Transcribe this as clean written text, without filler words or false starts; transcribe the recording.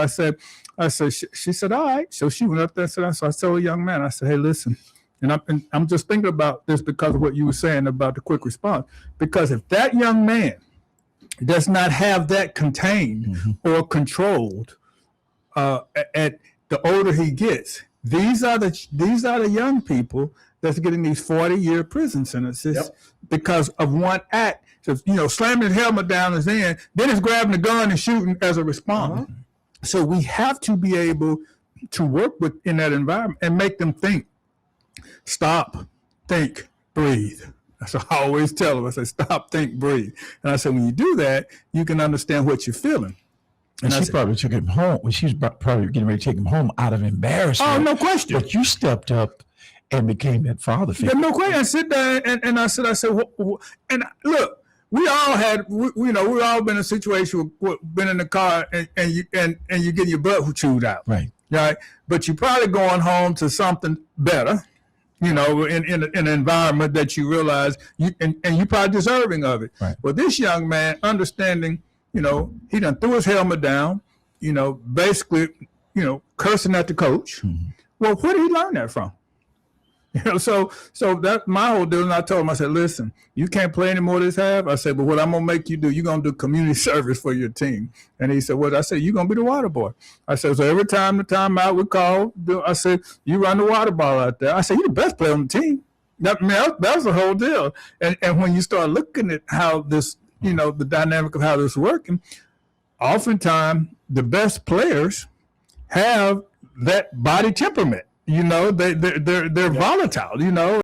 I said, she said, all right. So she went up there and said, so I told a young man, I said, hey, listen, and I'm just thinking about this because of what you were saying about the quick response. Because if that young man does not have that contained or controlled at the older he gets, these are the young people that's getting these 40-year prison sentences because of one act. So, slamming his helmet down his end, then it's grabbing the gun and shooting as a response. So we have to be able to work in that environment and make them think. Stop, think, breathe. That's what I always tell them. I say, stop, think, breathe. And I said, when you do that, you can understand what you're feeling. And she probably took him home. Well, she was probably getting ready to take him home out of embarrassment. Oh, no question. But you stepped up and became that father figure. No question. I sit there and I said, and look, we all had, we all been in a situation where been in the car and you get your butt chewed out. Right. Right. But you're probably going home to something better, in an environment that you realize and you're probably deserving of it. Right. Well, this young man, understanding, he done threw his helmet down, basically, cursing at the coach. Well, where did he learn that from? So that's my whole deal. And I told him, I said, listen, you can't play any more of this half. I said, but what I'm going to make you do, you're going to do community service for your team. And he said, what? I said, you're going to be the water boy. I said, so every time the timeout we call, I said, you run the water ball out there. I said, you're the best player on the team. That was the whole deal. And when you start looking at how this, the dynamic of how this is working, oftentimes the best players have that body temperament. They're volatile,